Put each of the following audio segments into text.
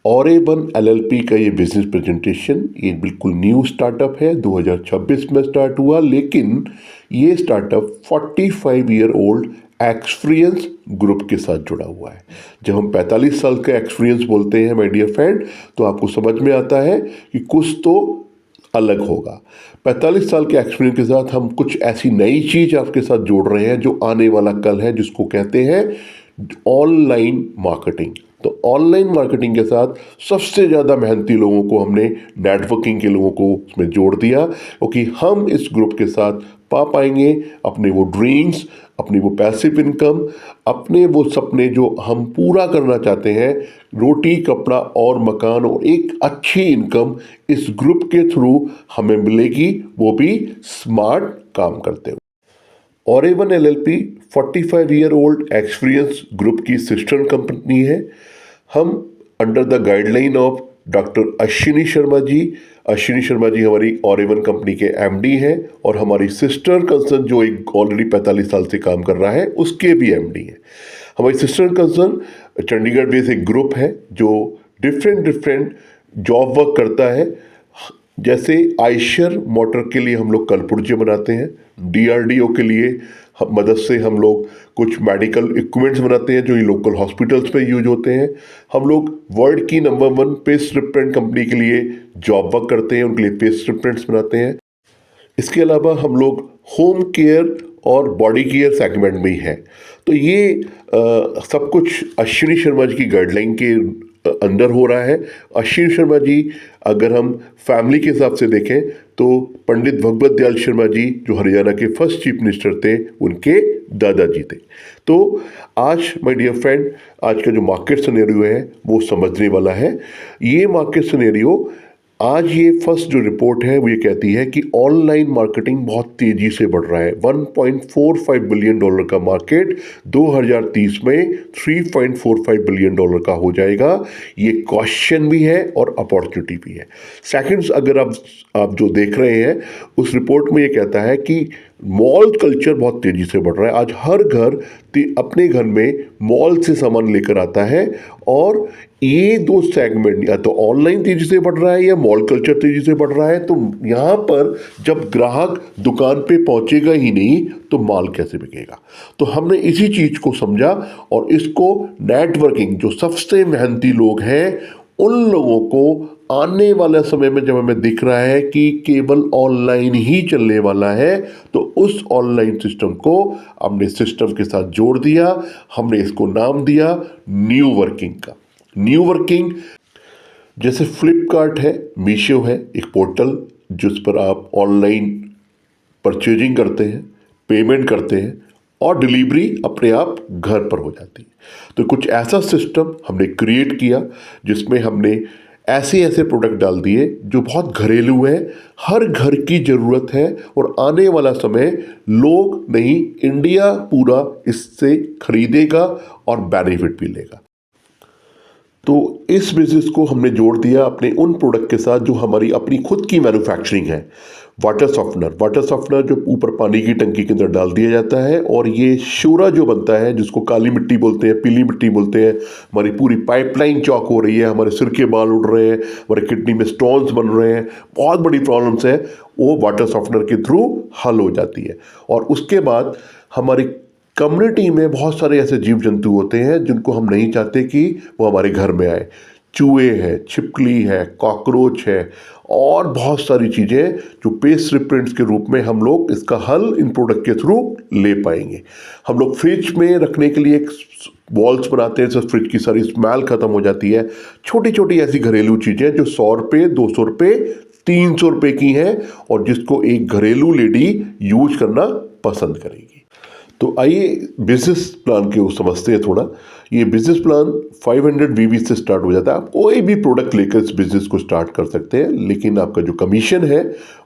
ऑरेवन LLP का ये business presentation ये बिल्कुल न्यू स्टार्टअप है, 2026 में स्टार्ट हुआ, लेकिन ये startup 45 year old experience group के साथ जुड़ा हुआ है। जब हम 45 साल का एक्सपीरियंस बोलते हैं माय डियर फ्रेंड, तो आपको समझ में आता है कि कुछ तो अलग होगा। 45 साल के एक्सपीरियंस के साथ हम कुछ ऐसी नई चीज़ आपके साथ जोड़ रहे हैं जो आने वाला कल है, जिसको कहते हैं ऑनलाइन मार्केटिंग। तो ऑनलाइन मार्केटिंग के साथ सबसे ज़्यादा मेहनती लोगों को हमने, नेटवर्किंग के लोगों को उसमें जोड़ दिया, क्योंकि हम इस ग्रुप के साथ पा पाएंगे अपने वो ड्रीम्स, अपनी वो पैसिव इनकम, अपने वो सपने जो हम पूरा करना चाहते हैं, रोटी कपड़ा और मकान और एक अच्छी इनकम इस ग्रुप के थ्रू हमें मिलेगी, वो भी स्मार्ट काम करते हुए। ऑरेवन LLP 45 year old experience group की सिस्टर कंपनी है। हम under the guideline of doctor Ashwini Sharma ji, Ashwini Sharma ji हमारी ऑरेवन कंपनी के एमडी हैं, और हमारी सिस्टर कंसर्न जो एक ऑलरेडी 45 साल से काम कर रहा है उसके भी एमडी हैं। हमारी सिस्टर कंसर्न चंडीगढ़ बेस्ड एक ग्रुप है जो डिफरेंट जॉब वर्क करता है। जैसे आयशर मोटर के लिए हम लोग कलपुर्जे बनाते हैं, डीआरडीओ के लिए मदद से हम लोग कुछ मेडिकल इक्विपमेंट्स बनाते हैं जो ये लोकल हॉस्पिटल्स पे यूज होते हैं। हम लोग वर्ल्ड की नंबर 1 पेस्ट रिपेंट कंपनी के लिए जॉब वर्क करते हैं, उनके लिए पेस्ट रिपेंट्स बनाते हैं। इसके अलावा हम लोग होम केयर और बॉडी केयर सेगमेंट में ही हैं। तो ये सब कुछ अश्विनी शर्मा जी की गाइडलाइन के अंदर हो रहा है। अश्विनी शर्मा जी अगर हम फैमिली के हिसाब से देखें तो पंडित भगवत दयाल शर्मा जी जो हरियाणा के फर्स्ट चीफ मिनिस्टर थे, उनके दादाजी थे। तो आज माय डियर फ्रेंड, आज का जो मार्केट सिनेरियो है वो समझने वाला है। ये मार्केट सिनेरियो, आज ये फर्स्ट जो रिपोर्ट है वो ये कहती है कि ऑनलाइन मार्केटिंग बहुत तेजी से बढ़ रहा है। $1.45 बिलियन का मार्केट 2030 में $3.45 बिलियन का हो जाएगा। ये क्वेश्चन भी है और अपॉर्चुनिटी भी है। सेकंड्स, अगर आप जो देख रहे हैं उस रिपोर्ट में ये कहता है कि मॉल कल्चर बहुत तेजी से बढ़ रहा है। आज हर घर अपने घर में मॉल से सामान लेकर आता है, और ये दो सेगमेंट, या तो ऑनलाइन तेजी से बढ़ रहा है या मॉल कल्चर तेजी से बढ़ रहा है। तो यहाँ पर जब ग्राहक दुकान पे पहुँचेगा ही नहीं तो माल कैसे बिकेगा। तो हमने इसी चीज़ को समझा और इसको नेटवर्किंग, जो सबसे मेहनती लोग हैं उन लोगों को आने वाले समय में जब हमें दिख रहा है कि केवल ऑनलाइन ही चलने वाला है, तो उस ऑनलाइन सिस्टम को हमने सिस्टम के साथ जोड़ दिया। हमने इसको नाम दिया न्यू वर्किंग का। न्यू वर्किंग जैसे फ्लिपकार्ट है, मीशो है, एक पोर्टल जिस पर आप ऑनलाइन परचेजिंग करते हैं, पेमेंट करते हैं और डिलीवरी अपने आप घर पर हो जाती है। तो कुछ ऐसा सिस्टम हमने क्रिएट किया जिसमें हमने ऐसे ऐसे प्रोडक्ट डाल दिए जो बहुत घरेलू है, हर घर की ज़रूरत है, और आने वाला समय लोग नहीं, इंडिया पूरा इससे खरीदेगा और बेनिफिट भी लेगा। तो इस बिजनेस को हमने जोड़ दिया अपने उन प्रोडक्ट के साथ जो हमारी अपनी खुद की मैन्युफैक्चरिंग है। वाटर सॉफ्टनर जो ऊपर पानी की टंकी के अंदर डाल दिया जाता है, और ये शूरा जो बनता है जिसको काली मिट्टी बोलते हैं, पीली मिट्टी बोलते हैं, हमारी पूरी पाइपलाइन चौक हो रही है, हमारे सिर के बाल उड़ रहे हैं, हमारे किडनी में स्टोन्स बन रहे हैं, बहुत बड़ी प्रॉब्लम्स है, वो वाटर सॉफ्टनर के थ्रू हल हो जाती है। और उसके बाद हमारी कम्युनिटी में बहुत सारे ऐसे जीव जंतु होते हैं जिनको हम नहीं चाहते कि वो हमारे घर में आए। चूहे हैं, छिपकली है, कॉकरोच है, और बहुत सारी चीज़ें जो पेस्ट रिपेंट्स के रूप में हम लोग इसका हल इन प्रोडक्ट के थ्रू ले पाएंगे। हम लोग फ्रिज में रखने के लिए एक बॉल्स बनाते हैं, फ्रिज की सारी स्मेल खत्म हो जाती है। छोटी छोटी ऐसी घरेलू चीज़ें जो 100 रुपये, 200 रुपये, 300 रुपये की हैं, और जिसको एक घरेलू लेडी यूज करना पसंद करेगी। तो आइए बिजनेस प्लान को समझते हैं थोड़ा। ये बिजनेस प्लान 500 वीवी से स्टार्ट हो जाता है। आप कोई भी प्रोडक्ट लेकर इस बिजनेस को स्टार्ट कर सकते हैं, लेकिन आपका जो कमीशन है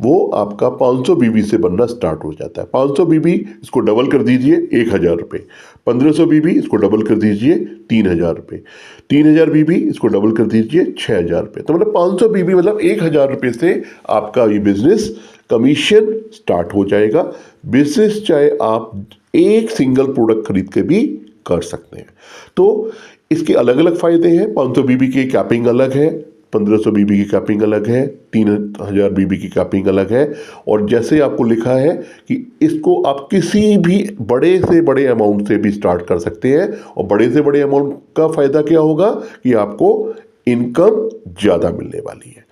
वो आपका 500 वीवी से बनना स्टार्ट हो जाता है। 500 वीवी इसको डबल कर दीजिए 1000 रुपये, 1500 वीवी इसको डबल कर दीजिए 3000 रुपये, 3000 वीवी इसको डबल कर दीजिए 6000 रुपये। तो मतलब 500 वीवी मतलब 1000 रुपये से आपका ये बिजनेस कमीशन स्टार्ट हो जाएगा। बिजनेस चाहे आप एक सिंगल प्रोडक्ट खरीद के भी कर सकते हैं। तो इसके अलग अलग फ़ायदे हैं। 500 बीबी की कैपिंग अलग है, 1500 बीबी की कैपिंग अलग है, 3000 बीबी की कैपिंग अलग है। और जैसे आपको लिखा है कि इसको आप किसी भी बड़े से बड़े अमाउंट से भी स्टार्ट कर सकते हैं। और बड़े से बड़े अमाउंट का फ़ायदा क्या होगा कि आपको इनकम ज़्यादा मिलने वाली है।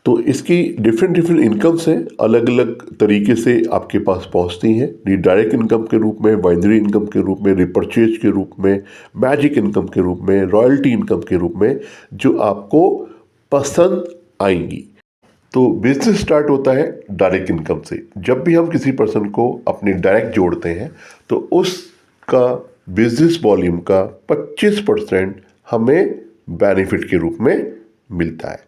तो इसकी डिफरेंट डिफरेंट इनकम्स हैं, अलग अलग तरीके से आपके पास पहुंचती हैं। ये डायरेक्ट इनकम के रूप में, बाइनरी इनकम के रूप में, रिपर्चेज के रूप में, मैजिक इनकम के रूप में, रॉयल्टी इनकम के रूप में, जो आपको पसंद आएंगी। तो बिजनेस स्टार्ट होता है डायरेक्ट इनकम से। जब भी हम किसी पर्सन को अपने डायरेक्ट जोड़ते हैं तो उसका बिजनेस वॉल्यूम का 25% हमें बेनिफिट के रूप में मिलता है।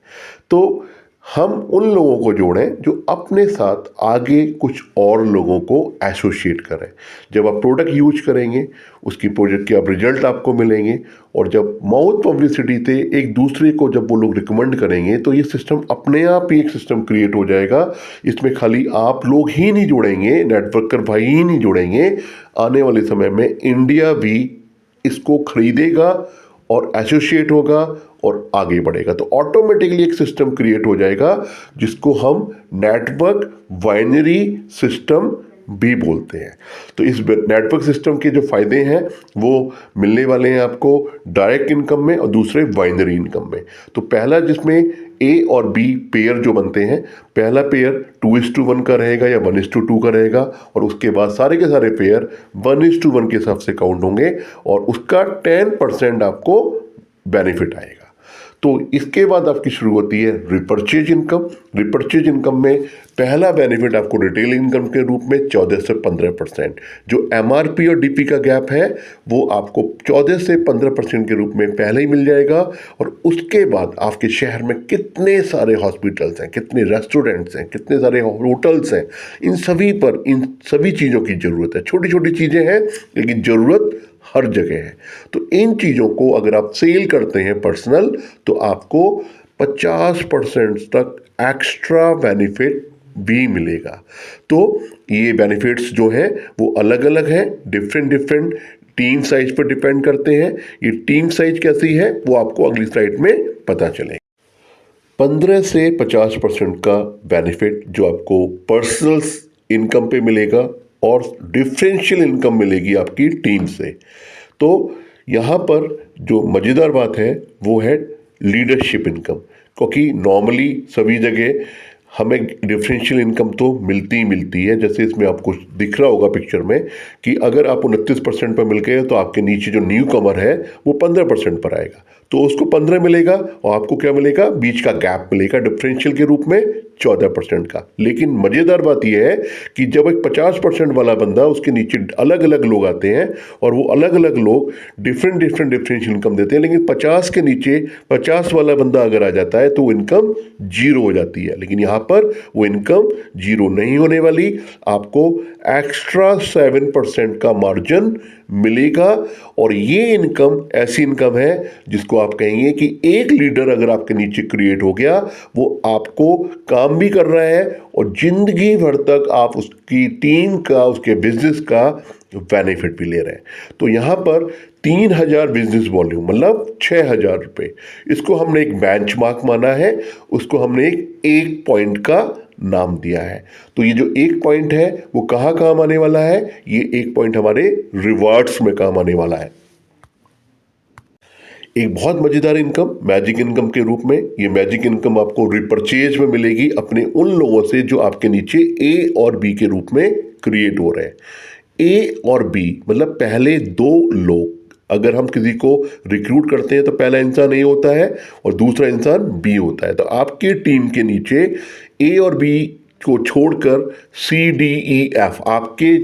तो हम उन लोगों को जोड़ें जो अपने साथ आगे कुछ और लोगों को एसोसिएट करें। जब आप प्रोडक्ट यूज करेंगे, उसकी प्रोजेक्ट के आप रिजल्ट आपको मिलेंगे। और जब माउथ पब्लिसिटी से एक दूसरे को जब वो लोग रिकमेंड करेंगे तो ये सिस्टम अपने आप ही एक सिस्टम क्रिएट हो जाएगा। इसमें खाली आप लोग ही नहीं जुड़ेंगे, नेटवर्कर भाई ही नहीं जुड़ेंगे। आने वाले समय में इंडिया भी इसको खरीदेगा और एसोसिएट होगा और आगे बढ़ेगा। तो ऑटोमेटिकली एक सिस्टम क्रिएट हो जाएगा जिसको हम नेटवर्क बाइनरी सिस्टम भी बोलते हैं। तो इस नेटवर्क सिस्टम के जो फायदे हैं वो मिलने वाले हैं आपको डायरेक्ट इनकम में और दूसरे बाइनरी इनकम में। तो पहला जिसमें ए और बी पेयर जो बनते हैं, पहला पेयर 2:1 का रहेगा या 1:2 का रहेगा। और उसके बाद सारे के सारे पेयर 1:1 के हिसाब से काउंट होंगे और उसका 10% आपको बेनिफिट आएगा। तो इसके बाद आपकी शुरू होती है रिपर्चेज इनकम। रिपर्चेज इनकम में पहला बेनिफिट आपको रिटेल इनकम के रूप में 14 से 15%। जो एमआरपी और डीपी का गैप है वो आपको 14 से 15% के रूप में पहले ही मिल जाएगा। और उसके बाद आपके शहर में कितने सारे हॉस्पिटल्स हैं, कितने रेस्टोरेंट्स हैं, कितने सारे होटल्स हैं, इन सभी पर इन सभी चीज़ों की ज़रूरत है। छोटी छोटी चीज़ें हैं लेकिन ज़रूरत हर जगह है। तो इन चीज़ों को अगर आप सेल करते हैं पर्सनल तो आपको 50% तक एक्स्ट्रा बेनिफिट भी मिलेगा। तो ये बेनिफिट्स जो हैं वो अलग अलग हैं, डिफरेंट डिफरेंट टीम साइज पर डिपेंड करते हैं। ये टीम साइज कैसी है वो आपको अगली स्लाइड में पता चलेगा। 15 से 50% का बेनिफिट जो आपको पर्सनल इनकम पे मिलेगा और डिफरेंशियल इनकम मिलेगी आपकी टीम से। तो यहाँ पर जो मज़ेदार बात है वो है लीडरशिप इनकम। क्योंकि नॉर्मली सभी जगह हमें डिफरेंशियल इनकम तो मिलती ही मिलती है। जैसे इसमें आपको दिख रहा होगा पिक्चर में कि अगर आप 29% पर मिल गए तो आपके नीचे जो न्यू कमर है वो 15% पर आएगा। तो उसको 15 मिलेगा और आपको क्या मिलेगा, बीच का गैप मिलेगा डिफरेंशियल के रूप में 14% का। लेकिन मज़ेदार बात यह है कि जब एक 50% वाला बंदा, उसके नीचे अलग अलग लोग आते हैं और वो अलग अलग लोग डिफरेंट डिफरेंशियल इनकम देते हैं। लेकिन 50 के नीचे 50 वाला बंदा अगर आ जाता है तो वो इनकम जीरो हो जाती है। लेकिन यहाँ पर वो इनकम जीरो नहीं होने वाली, आपको एक्स्ट्रा 7% का मार्जिन मिलेगा। और ये इनकम ऐसी इनकम है जिसको आप कहेंगे कि एक लीडर अगर आपके नीचे क्रिएट हो गया, वो आपको काम भी कर रहा है और जिंदगी भर तक आप उसकी टीम का, उसके बिजनेस का बेनिफिट भी ले रहे हैं। तो यहाँ पर 3000 बिजनेस वॉल्यूम मतलब 6000 रुपये, इसको हमने एक बेंचमार्क माना है, उसको हमने एक पॉइंट का नाम दिया है। तो ये जो एक पॉइंट है वो कहाँ काम आने वाला है, ये एक पॉइंट हमारे रिवार्ड्स में काम आने वाला है। एक बहुत मज़ेदार इनकम मैजिक इनकम के रूप में। ये मैजिक इनकम आपको रिपर्चेज में मिलेगी अपने उन लोगों से जो आपके नीचे ए और बी के रूप में क्रिएट हो रहे हैं। ए और बी मतलब पहले दो लोग। अगर हम किसी को रिक्रूट करते हैं तो पहला इंसान ए होता है और दूसरा इंसान बी होता है। तो आपकी टीम के नीचे ए और बी को छोड़कर सी डी ई एफ, आपके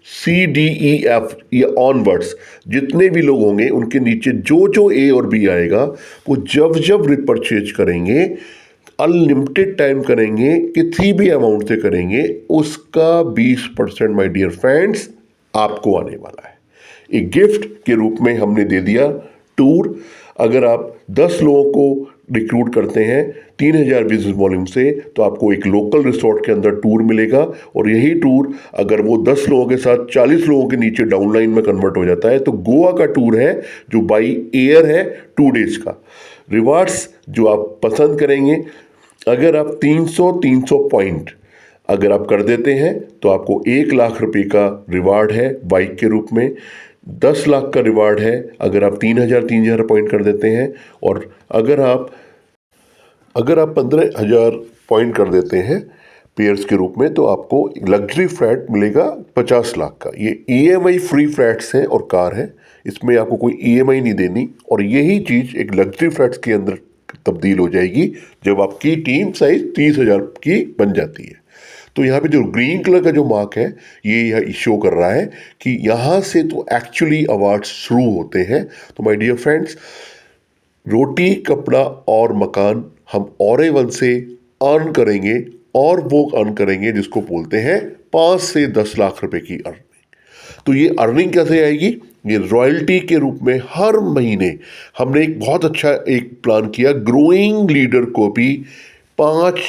सी डी ई एफ या ऑनवर्ड्स जितने भी लोग होंगे उनके नीचे जो जो ए और बी आएगा वो जब जब रिपर्चेज करेंगे, अनलिमिटेड टाइम करेंगे, किसी भी अमाउंट से करेंगे, उसका 20% माय डियर फ्रेंड्स आपको आने वाला है। एक गिफ्ट के रूप में हमने दे दिया टूर। अगर आप 10 लोगों को रिक्रूट करते हैं 3,000 बिजनेस वॉल्यूम से, तो आपको एक लोकल रिसोर्ट के अंदर टूर मिलेगा। और यही टूर अगर वो 10 लोगों के साथ 40 लोगों के नीचे डाउनलाइन में कन्वर्ट हो जाता है, तो गोवा का टूर है जो बाई एयर है 2 डेज का। रिवार्ड्स जो आप पसंद करेंगे, अगर आप 300 पॉइंट अगर आप कर देते हैं तो आपको 1 लाख रुपए का रिवार्ड है बाइक के रूप में, 10 लाख का रिवार्ड है अगर आप 3,000 पॉइंट कर देते हैं, और अगर आप 15,000 पॉइंट कर देते हैं पेयर्स के रूप में, तो आपको लग्जरी फ्लैट मिलेगा 50 लाख का। ये EMI फ्री फ्लैट्स हैं और कार है, इसमें आपको कोई EMI नहीं देनी, और यही चीज़ एक लग्जरी फ्लैट्स के अंदर तब्दील हो जाएगी जब आपकी टीम साइज 30,000 की बन जाती है। तो यहाँ पे जो ग्रीन कलर का जो मार्क है, ये शो कर रहा है कि यहाँ से तो एक्चुअली अवार्ड शुरू होते हैं। तो माय डियर फ्रेंड्स, रोटी कपड़ा और मकान हम Aura1 से अर्न करेंगे, और वो अर्न करेंगे जिसको बोलते हैं 5 से 10 लाख रुपए की अर्निंग। तो ये अर्निंग कैसे आएगी? ये रॉयल्टी के रूप में हर महीने हमने एक बहुत अच्छा एक प्लान किया, ग्रोइंग लीडर को भी 5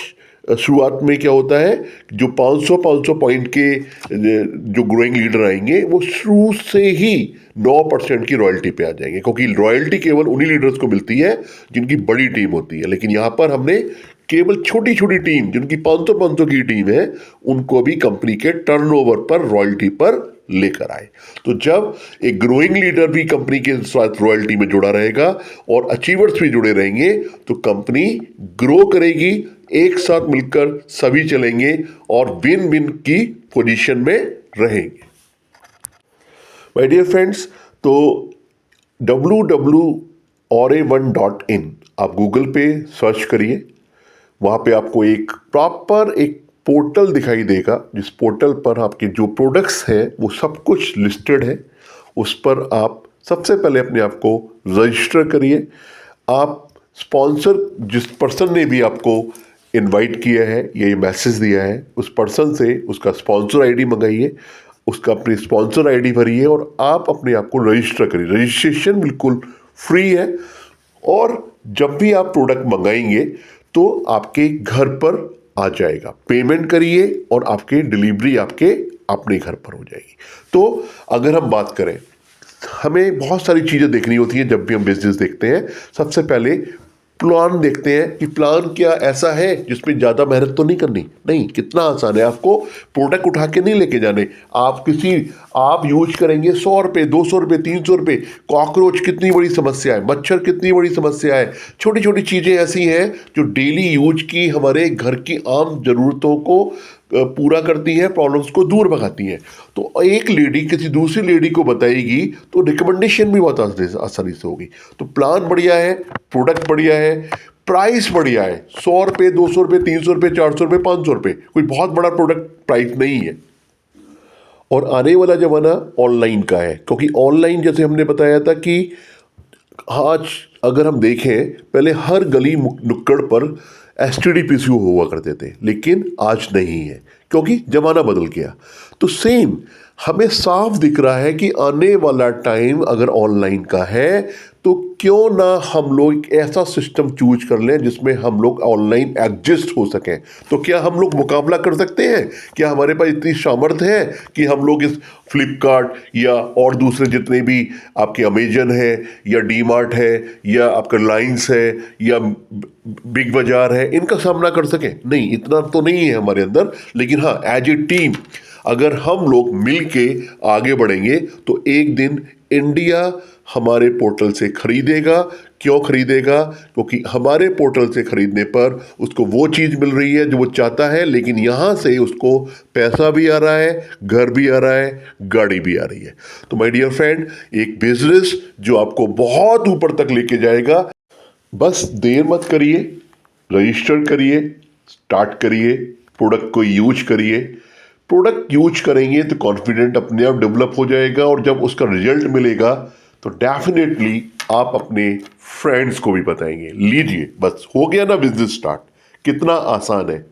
शुरुआत में क्या होता है, जो 500 पॉइंट के जो ग्रोइंग लीडर आएंगे वो शुरू से ही 9% की रॉयल्टी पे आ जाएंगे, क्योंकि रॉयल्टी केवल उन्हीं लीडर्स को मिलती है जिनकी बड़ी टीम होती है। लेकिन यहाँ पर हमने केवल छोटी छोटी टीम, जिनकी 500 की टीम है, उनको भी कंपनी के टर्नओवर पर रॉयल्टी पर लेकर आए। तो जब एक ग्रोइंग लीडर भी कंपनी के साथ रॉयल्टी में जुड़ा रहेगा और अचीवर्स भी जुड़े रहेंगे, तो कंपनी ग्रो करेगी, एक साथ मिलकर सभी चलेंगे और विन विन की पोजीशन में रहेंगे। माय डियर फ्रेंड्स, तो www.aura1.in आप गूगल पे सर्च करिए, वहाँ पे आपको एक प्रॉपर एक पोर्टल दिखाई देगा, जिस पोर्टल पर आपके जो प्रोडक्ट्स हैं वो सब कुछ लिस्टेड है। उस पर आप सबसे पहले अपने आप को रजिस्टर करिए। आप स्पॉन्सर, जिस पर्सन ने भी आपको इनवाइट किया है, ये मैसेज दिया है, उस पर्सन से उसका स्पॉन्सर आईडी मंगाइए, उसका अपनी स्पॉन्सर आईडी भरिए और आप अपने आप को रजिस्टर करिए। रजिस्ट्रेशन बिल्कुल फ्री है, और जब भी आप प्रोडक्ट मंगाएंगे तो आपके घर पर आ जाएगा। पेमेंट करिए और आपके डिलीवरी आपके अपने घर पर हो जाएगी। तो अगर हम बात करें, हमें बहुत सारी चीज़ें देखनी होती हैं जब भी हम बिजनेस देखते हैं। सबसे पहले प्लान देखते हैं कि प्लान क्या ऐसा है जिसमें ज़्यादा मेहनत तो नहीं करनी, नहीं, कितना आसान है। आपको प्रोडक्ट उठा के नहीं लेके जाने, आप यूज करेंगे 100 रुपये, 200 रुपये, 300 रुपये। कॉकरोच कितनी बड़ी समस्या है, मच्छर कितनी बड़ी समस्या है, छोटी छोटी चीज़ें ऐसी हैं जो डेली यूज की हमारे घर की आम ज़रूरतों को पूरा करती है, प्रॉब्लम्स को दूर भगाती है। तो एक लेडी किसी दूसरी लेडी को बताएगी तो रिकमेंडेशन भी बहुत आसानी से होगी। तो प्लान बढ़िया है, प्रोडक्ट बढ़िया है, प्राइस बढ़िया है। 100 रुपये, 200 रुपये, 300 रुपये, 400 रुपये, 500 रुपये, कोई बहुत बड़ा प्रोडक्ट प्राइस नहीं है। और आने वाला ज़माना ऑनलाइन का है, क्योंकि ऑनलाइन जैसे हमने बताया था कि आज अगर हम देखें, पहले हर गली नुक्कड़ पर STD PCO हुआ करते थे, लेकिन आज नहीं है क्योंकि ज़माना बदल गया। तो सेम हमें साफ दिख रहा है कि आने वाला टाइम अगर ऑनलाइन का है, तो क्यों ना हम लोग एक ऐसा सिस्टम चूज कर लें जिसमें हम लोग ऑनलाइन एग्जिस्ट हो सकें। तो क्या हम लोग मुकाबला कर सकते हैं? क्या हमारे पास इतनी सामर्थ्य है कि हम लोग इस फ्लिपकार्ट या और दूसरे जितने भी आपके अमेजन है या डीमार्ट है या आपका रिलायंस है या बिग बाजार है, इनका सामना कर सकें? नहीं, इतना तो नहीं है हमारे अंदर। लेकिन हाँ, एज ए टीम अगर हम लोग मिल के आगे बढ़ेंगे तो एक दिन इंडिया हमारे पोर्टल से खरीदेगा। क्यों खरीदेगा? क्योंकि हमारे पोर्टल से खरीदने पर उसको वो चीज़ मिल रही है जो वो चाहता है, लेकिन यहाँ से उसको पैसा भी आ रहा है, घर भी आ रहा है, गाड़ी भी आ रही है। तो माय डियर फ्रेंड, एक बिजनेस जो आपको बहुत ऊपर तक लेके जाएगा। बस देर मत करिए, रजिस्टर करिए, स्टार्ट करिए, प्रोडक्ट को यूज करिए। प्रोडक्ट यूज करेंगे तो कॉन्फिडेंट अपने आप डेवलप हो जाएगा, और जब उसका रिजल्ट मिलेगा तो डेफिनेटली आप अपने फ्रेंड्स को भी बताएंगे। लीजिए, बस हो गया ना बिजनेस स्टार्ट। कितना आसान है।